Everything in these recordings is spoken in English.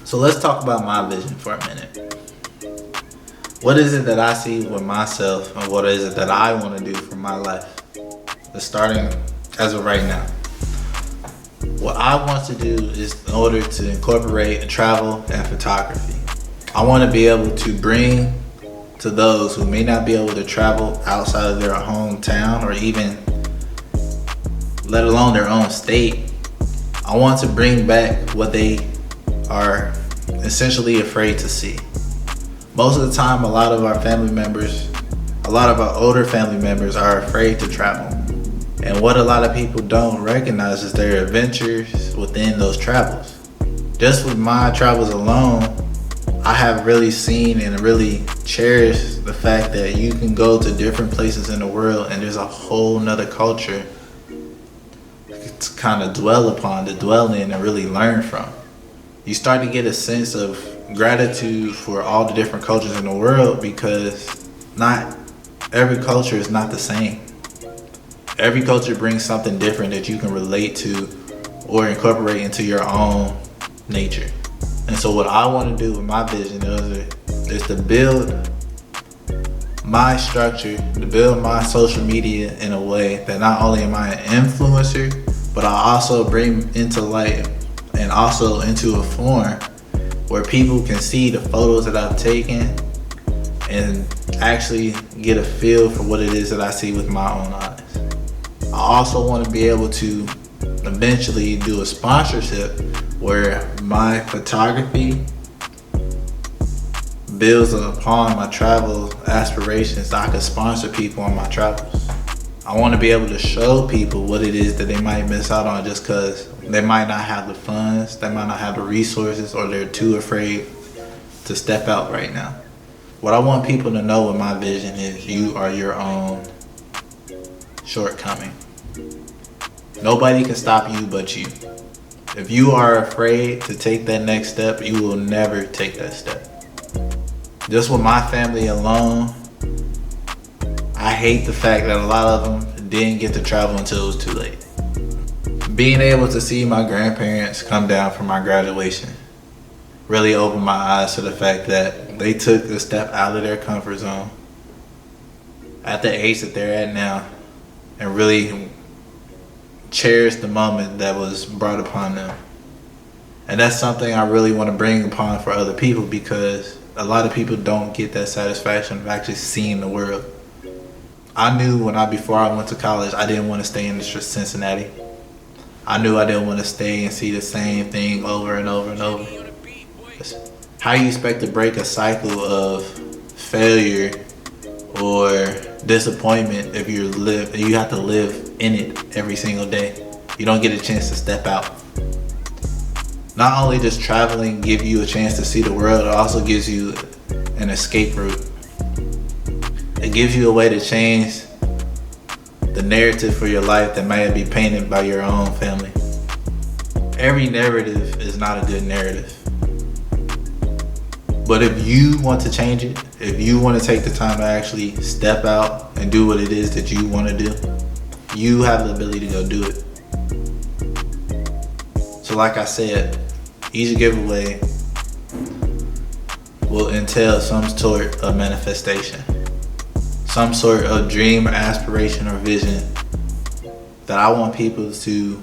So let's talk about my vision for a minute. What is it that I see with myself, and what is it that I want to do for my life? Starting as of right now. What I want to do is, in order to incorporate travel and photography, I want to be able to bring to those who may not be able to travel outside of their hometown or even let alone their own state. I want to bring back what they are essentially afraid to see. Most of the time, a lot of our older family members are afraid to travel. And what a lot of people don't recognize is their adventures within those travels. Just with my travels alone, I have really seen and really cherished the fact that you can go to different places in the world and there's a whole nother culture to kind of dwell in and really learn from. You start to get a sense of gratitude for all the different cultures in the world, because not every culture is not the same. Every culture brings something different that you can relate to or incorporate into your own nature. And so what I want to do with my vision is to build my structure, to build my social media in a way that not only am I an influencer, but I also bring into light and also into a form where people can see the photos that I've taken and actually get a feel for what it is that I see with my own eyes. I also want to be able to eventually do a sponsorship where my photography builds upon my travel aspirations, so I can sponsor people on my travels. I want to be able to show people what it is that they might miss out on just because they might not have the funds, they might not have the resources, or they're too afraid to step out right now. What I want people to know with my vision is you are your own shortcoming. Nobody can stop you but you. If you are afraid to take that next step, you will never take that step. Just with my family alone, I hate the fact that a lot of them didn't get to travel until it was too late. Being able to see my grandparents come down for my graduation really opened my eyes to the fact that they took the step out of their comfort zone at the age that they're at now and really cherished the moment that was brought upon them. And that's something I really want to bring upon for other people, because a lot of people don't get that satisfaction of actually seeing the world. I knew before I went to college, I didn't want to stay in Cincinnati. I knew I didn't want to stay and see the same thing over and over and over. How you expect to break a cycle of failure or disappointment if you have to live in it every single day? You don't get a chance to step out. Not only does traveling give you a chance to see the world, it also gives you an escape route. It gives you a way to change the narrative for your life that might be painted by your own family. Every narrative is not a good narrative. But if you want to change it, if you want to take the time to actually step out and do what it is that you want to do, you have the ability to go do it. So like I said, each giveaway will entail some sort of manifestation, some sort of dream or aspiration or vision that I want people to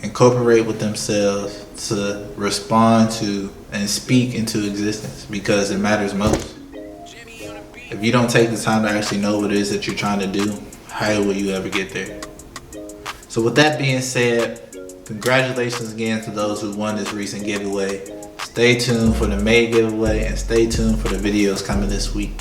incorporate with themselves, to respond to and speak into existence, because it matters most. If you don't take the time to actually know what it is that you're trying to do, how will you ever get there? So with that being said, congratulations again to those who won this recent giveaway. Stay tuned for the May giveaway and stay tuned for the videos coming this week.